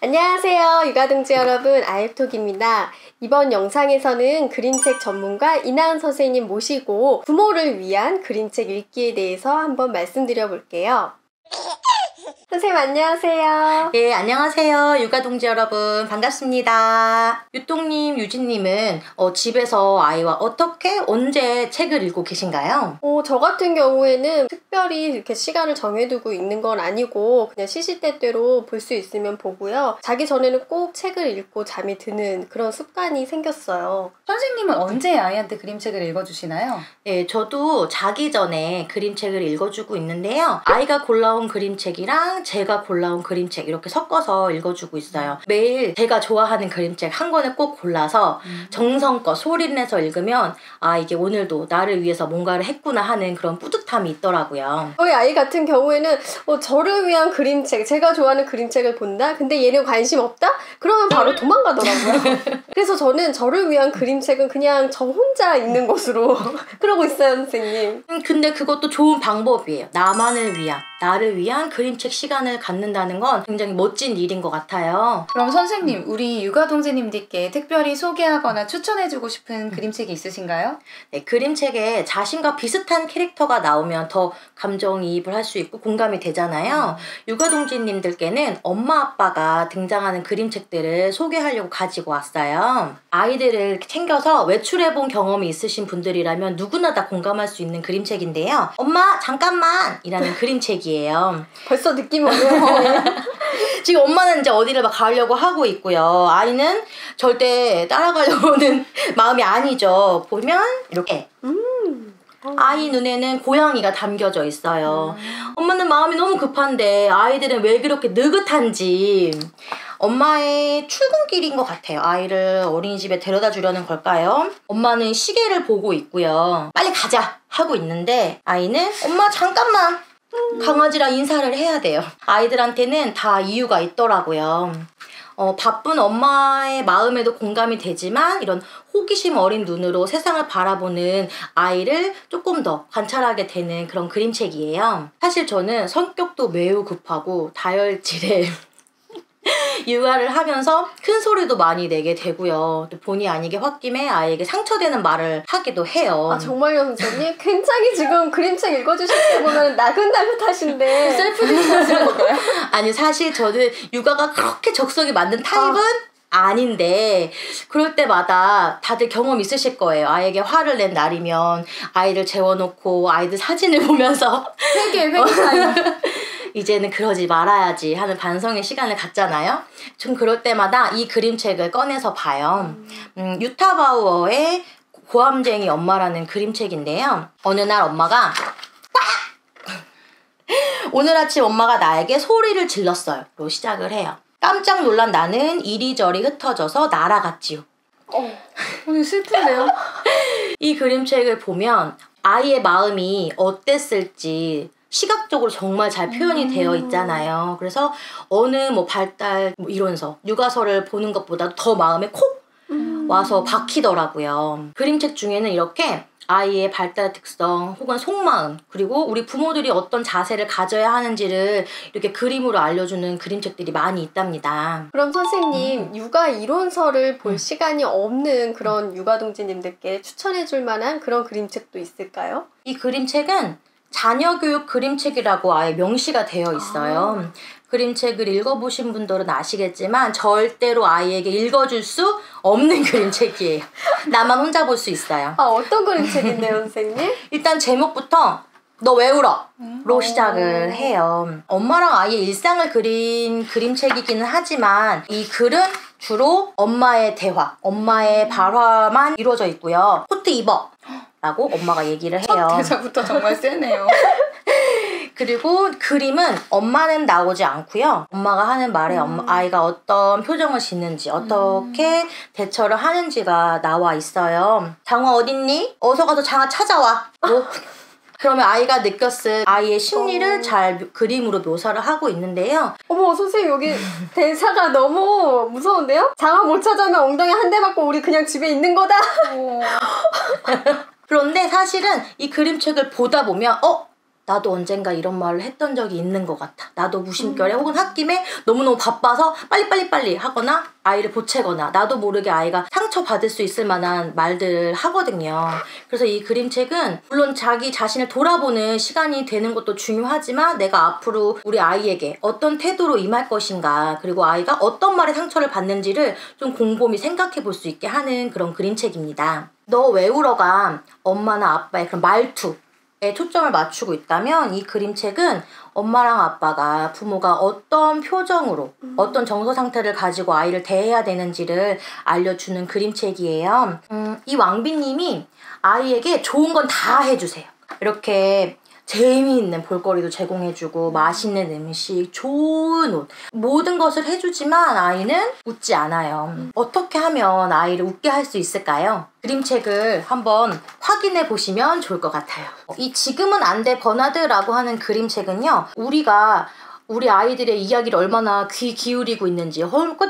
안녕하세요 육아동지 여러분, 아이톡입니다. 이번 영상에서는 그림책 전문가 이나은 선생님 모시고 부모를 위한 그림책 읽기에 대해서 한번 말씀드려 볼게요. 선생님 안녕하세요. 네, 안녕하세요 육아동지 여러분, 반갑습니다. 유똥님, 유진님은 집에서 아이와 어떻게 언제 책을 읽고 계신가요? 저 같은 경우에는 특별히 이렇게 시간을 정해두고 읽는 건 아니고 그냥 시시때때로 볼 수 있으면 보고요. 자기 전에는 꼭 책을 읽고 잠이 드는 그런 습관이 생겼어요. 선생님은 언제 아이한테 그림책을 읽어주시나요? 네, 저도 자기 전에 그림책을 읽어주고 있는데요. 아이가 골라온 그림책이랑 제가 골라온 그림책 이렇게 섞어서 읽어주고 있어요. 매일 제가 좋아하는 그림책 한 권을 꼭 골라서 정성껏 소리를 내서 읽으면 이게 오늘도 나를 위해서 뭔가를 했구나 하는 그런 뿌듯함이 있더라고요. 저희 아이 같은 경우에는 저를 위한 그림책, 제가 좋아하는 그림책을 본다? 근데 얘는 관심 없다? 그러면 바로 도망가더라고요. 그래서 저는 저를 위한 그림책은 그냥 저 혼자 읽는 것으로 그러고 있어요, 선생님. 근데 그것도 좋은 방법이에요. 나만을 위한, 나를 위한 그림책 시간을 갖는다는 건 굉장히 멋진 일인 것 같아요. 그럼 선생님, 우리 육아동생님들께 특별히 소개하거나 추천해주고 싶은 그림책이 있으신가요? 네, 그림책에 자신과 비슷한 캐릭터가 나오면 더 감정이입을 할 수 있고 공감이 되잖아요. 육아동지님들께는 엄마 아빠가 등장하는 그림책들을 소개하려고 가지고 왔어요. 아이들을 이렇게 챙겨서 외출해본 경험이 있으신 분들이라면 누구나 다 공감할 수 있는 그림책인데요. 엄마 잠깐만! 이라는 그림책이에요. 벌써 느낌 오네요. 지금 엄마는 이제 어디를 막 가려고 하고 있고요. 아이는 절대 따라가려고는 마음이 아니죠. 보면 이렇게 아이 눈에는 고양이가 담겨져 있어요. 엄마는 마음이 너무 급한데 아이들은 왜 그렇게 느긋한지. 엄마의 출근길인 것 같아요. 아이를 어린이집에 데려다 주려는 걸까요? 엄마는 시계를 보고 있고요. 빨리 가자 하고 있는데 아이는 엄마 잠깐만! 강아지랑 인사를 해야 돼요. 아이들한테는 다 이유가 있더라고요. 바쁜 엄마의 마음에도 공감이 되지만 이런 호기심 어린 눈으로 세상을 바라보는 아이를 조금 더 관찰하게 되는 그런 그림책이에요. 사실 저는 성격도 매우 급하고 다혈질의 육아를 하면서 큰 소리도 많이 내게 되고요. 또 본의 아니게 홧김에 아이에게 상처되는 말을 하기도 해요. 정말요, 선생님? 굉장히 지금 그림책 읽어주실 때 보면 나긋나긋하신데 셀프 디스 하시는 건가요? 아니, 사실 저는 육아가 그렇게 적성이 맞는 타입은 아닌데 그럴 때마다 다들 경험 있으실 거예요. 아이에게 화를 낸 날이면 아이를 재워놓고 아이들 사진을 보면서 회개 타임. 이제는 그러지 말아야지 하는 반성의 시간을 갖잖아요. 전 그럴 때마다 이 그림책을 꺼내서 봐요. 유타 바우어의 고함쟁이 엄마라는 그림책인데요. 어느 날 엄마가 오늘 아침 엄마가 나에게 소리를 질렀어요. 로 시작을 해요. 깜짝 놀란 나는 이리저리 흩어져서 날아갔지요. 오늘 슬픈데요? 이 그림책을 보면 아이의 마음이 어땠을지 시각적으로 정말 잘 표현이 되어 있잖아요. 그래서 어느 발달 이론서, 육아서를 보는 것보다 더 마음에 콕 와서 박히더라고요. 그림책 중에는 이렇게 아이의 발달 특성 혹은 속마음, 그리고 우리 부모들이 어떤 자세를 가져야 하는지를 이렇게 그림으로 알려주는 그림책들이 많이 있답니다. 그럼 선생님, 육아 이론서를 볼 시간이 없는 그런 육아동지님들께 추천해줄 만한 그런 그림책도 있을까요? 이 그림책은 자녀교육 그림책이라고 아예 명시가 되어 있어요. 그림책을 읽어보신 분들은 아시겠지만 절대로 아이에게 읽어줄 수 없는 그림책이에요. 나만 혼자 볼 수 있어요. 어떤 그림책인데요, 선생님? 일단 제목부터 너 왜 울어? 로 시작을 해요. 엄마랑 아이의 일상을 그린 그림책이기는 하지만 이 글은 주로 엄마의 대화, 엄마의 발화만 이루어져 있고요. 코트 입어! 라고 엄마가 얘기를 해요. 첫 대사부터 정말 세네요. 그리고 그림은 엄마는 나오지 않고요. 엄마가 하는 말에 아이가 어떤 표정을 짓는지 어떻게 대처를 하는지가 나와 있어요. 장화 어딨니? 어서 가서 장화 찾아와. 그러면 아이가 느꼈을 아이의 심리를 잘 그림으로 묘사를 하고 있는데요. 어머, 선생님 여기 대사가 너무 무서운데요? 장화 못 찾아오면 엉덩이 한 대 맞고 우리 그냥 집에 있는 거다. 그런데 사실은 이 그림책을 보다 보면 나도 언젠가 이런 말을 했던 적이 있는 것 같아. 나도 무심결에 혹은 홧김에 너무너무 바빠서 빨리 하거나 아이를 보채거나 나도 모르게 아이가 상처받을 수 있을 만한 말들을 하거든요. 그래서 이 그림책은 물론 자기 자신을 돌아보는 시간이 되는 것도 중요하지만 내가 앞으로 우리 아이에게 어떤 태도로 임할 것인가, 그리고 아이가 어떤 말에 상처를 받는지를 좀 곰곰이 생각해 볼 수 있게 하는 그런 그림책입니다. 너 왜 울어가 엄마나 아빠의 그런 말투 초점을 맞추고 있다면 이 그림책은 엄마랑 아빠가, 부모가 어떤 표정으로 어떤 정서 상태를 가지고 아이를 대해야 되는지를 알려주는 그림책이에요. 이 왕비님이 아이에게 좋은 건 다 해주세요. 이렇게 재미있는 볼거리도 제공해주고 맛있는 음식, 좋은 옷, 모든 것을 해주지만 아이는 웃지 않아요. 어떻게 하면 아이를 웃게 할 수 있을까요? 그림책을 한번 확인해 보시면 좋을 것 같아요. 이 지금은 안 돼 버나드라고 하는 그림책은요, 우리가 우리 아이들의 이야기를 얼마나 귀 기울이고 있는지,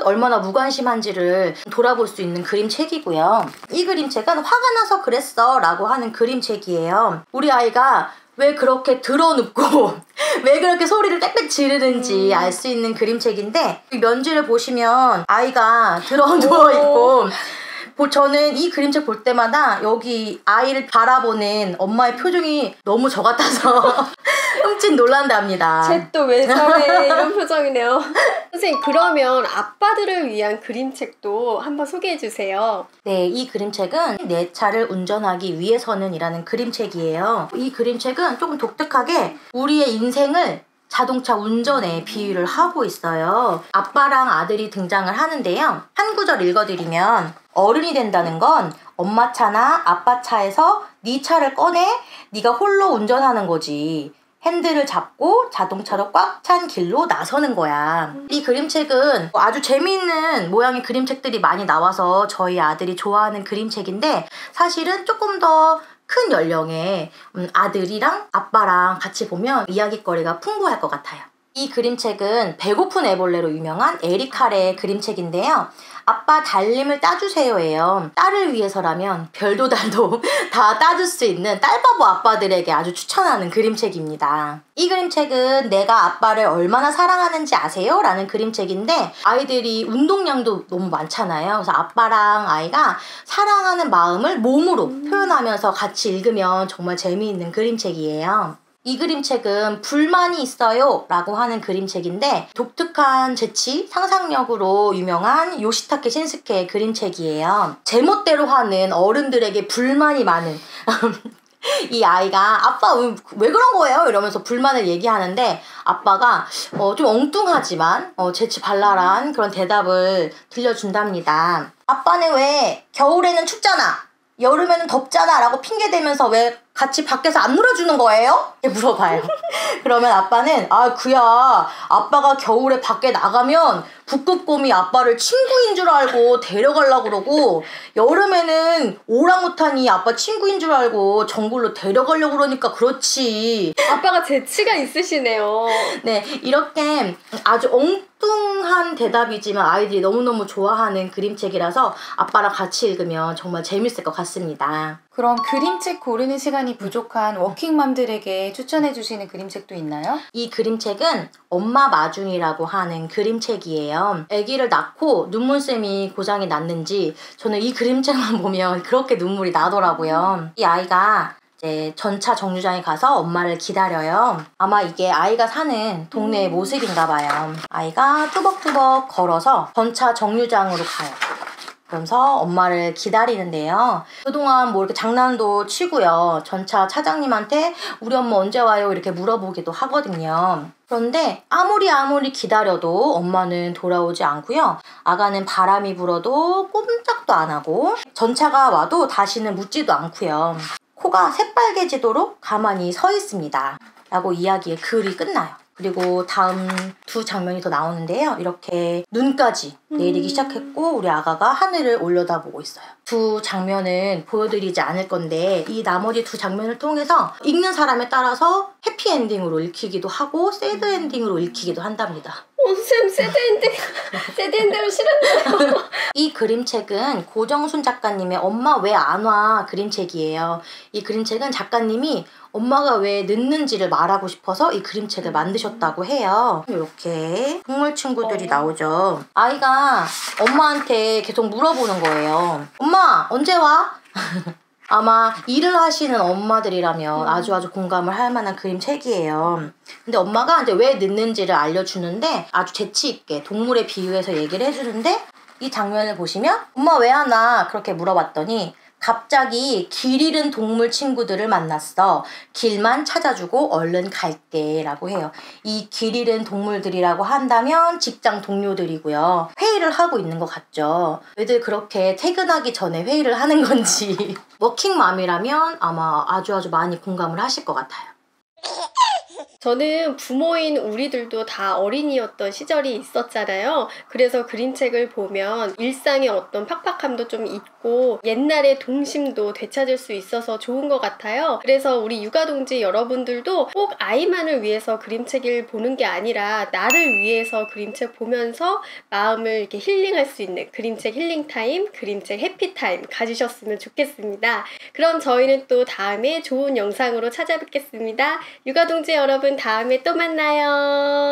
얼마나 무관심한지를 돌아볼 수 있는 그림책이고요. 이 그림책은 화가 나서 그랬어 라고 하는 그림책이에요. 우리 아이가 왜 그렇게 드러눕고 왜 그렇게 소리를 빽빽 지르는지 알 수 있는 그림책인데, 이 면지를 보시면 아이가 드러누워있고, 저는 이 그림책 볼 때마다 여기 아이를 바라보는 엄마의 표정이 너무 저 같아서 흠칫 놀란답니다. 쟤 또 왜 저래 이런 표정이네요. 선생님, 그러면 아빠들을 위한 그림책도 한번 소개해 주세요. 네, 이 그림책은 내 차를 운전하기 위해서는 이라는 그림책이에요. 이 그림책은 조금 독특하게 우리의 인생을 자동차 운전에 비유를 하고 있어요. 아빠랑 아들이 등장을 하는데요. 한 구절 읽어드리면, 어른이 된다는 건 엄마 차나 아빠 차에서 네 차를 꺼내 네가 홀로 운전하는 거지. 핸들을 잡고 자동차로 꽉 찬 길로 나서는 거야. 이 그림책은 아주 재미있는 모양의 그림책들이 많이 나와서 저희 아들이 좋아하는 그림책인데, 사실은 조금 더 큰 연령의 아들이랑 아빠랑 같이 보면 이야깃거리가 풍부할 것 같아요. 이 그림책은 배고픈 애벌레로 유명한 에릭 카레의 그림책인데요. 아빠 달님을 따주세요예요. 딸을 위해서라면 별도 달도 다 따줄 수 있는 딸바보 아빠들에게 아주 추천하는 그림책입니다. 이 그림책은 내가 아빠를 얼마나 사랑하는지 아세요? 라는 그림책인데, 아이들이 운동량도 너무 많잖아요. 그래서 아빠랑 아이가 사랑하는 마음을 몸으로 표현하면서 같이 읽으면 정말 재미있는 그림책이에요. 이 그림책은 불만이 있어요 라고 하는 그림책인데, 독특한 재치, 상상력으로 유명한 요시타케 신스케의 그림책이에요. 제멋대로 하는 어른들에게 불만이 많은 이 아이가 아빠 왜 그런 거예요? 이러면서 불만을 얘기하는데, 아빠가 좀 엉뚱하지만 재치 발랄한 그런 대답을 들려준답니다. 아빠는 왜 겨울에는 춥잖아, 여름에는 덥잖아 라고 핑계대면서 왜 같이 밖에서 안 놀아주는 거예요? 이렇게 물어봐요. 그러면 아빠는 그야 아빠가 겨울에 밖에 나가면 북극곰이 아빠를 친구인 줄 알고 데려가려고 그러고, 여름에는 오랑우탄이 아빠 친구인 줄 알고 정글로 데려가려고 그러니까 그렇지. 아빠가 재치가 있으시네요. 네, 이렇게 아주 엉뚱한 대답이지만 아이들이 너무너무 좋아하는 그림책이라서 아빠랑 같이 읽으면 정말 재밌을 것 같습니다. 그럼 그림책 고르는 시간이 부족한 워킹맘들에게 추천해 주시는 그림책도 있나요? 이 그림책은 엄마 마중이라고 하는 그림책이에요. 아기를 낳고 눈물샘이 고장이 났는지 저는 이 그림책만 보면 그렇게 눈물이 나더라고요. 이 아이가 이제 전차 정류장에 가서 엄마를 기다려요. 아마 이게 아이가 사는 동네의 모습인가 봐요. 아이가 뚜벅뚜벅 걸어서 전차 정류장으로 가요. 그러면서 엄마를 기다리는데요. 그동안 뭐 이렇게 장난도 치고요. 전차 차장님한테 우리 엄마 언제 와요? 이렇게 물어보기도 하거든요. 그런데 아무리 기다려도 엄마는 돌아오지 않고요. 아가는 바람이 불어도 꼼짝도 안 하고, 전차가 와도 다시는 묻지도 않고요. 코가 새빨개지도록 가만히 서 있습니다. 라고 이야기의 글이 끝나요. 그리고 다음 두 장면이 더 나오는데요. 이렇게 눈까지 내리기 시작했고 우리 아가가 하늘을 올려다보고 있어요. 두 장면은 보여드리지 않을 건데, 이 나머지 두 장면을 통해서 읽는 사람에 따라서 해피엔딩으로 읽히기도 하고 새드엔딩으로 읽히기도 한답니다. 쌤 새드엔딩을 싫은데요. 이 그림책은 고정순 작가님의 엄마 왜 안 와 그림책이에요. 이 그림책은 작가님이 엄마가 왜 늦는지를 말하고 싶어서 이 그림책을 만드셨다고 해요. 이렇게 동물 친구들이 나오죠. 아이가 엄마한테 계속 물어보는 거예요. 엄마 언제 와? 아마 일을 하시는 엄마들이라면 아주 공감을 할 만한 그림책이에요. 근데 엄마가 이제 왜 늦는지를 알려주는데 아주 재치있게 동물에 비유해서 얘기를 해주는데 이 장면을 보시면 엄마 왜 안 와? 그렇게 물어봤더니 갑자기 길 잃은 동물 친구들을 만났어. 길만 찾아주고 얼른 갈게 라고 해요. 이 길 잃은 동물들이라고 한다면 직장 동료들이고요. 회의를 하고 있는 것 같죠. 왜들 그렇게 퇴근하기 전에 회의를 하는 건지 워킹맘이라면 아마 아주 많이 공감을 하실 것 같아요. 저는 부모인 우리들도 다 어린이였던 시절이 있었잖아요. 그래서 그림책을 보면 일상의 어떤 팍팍함도 좀 있고 옛날의 동심도 되찾을 수 있어서 좋은 것 같아요. 그래서 우리 육아동지 여러분들도 꼭 아이만을 위해서 그림책을 보는 게 아니라 나를 위해서 그림책 보면서 마음을 이렇게 힐링할 수 있는 그림책 힐링타임, 그림책 해피타임 가지셨으면 좋겠습니다. 그럼 저희는 또 다음에 좋은 영상으로 찾아뵙겠습니다. 육아동지 여러분 다음에 또 만나요.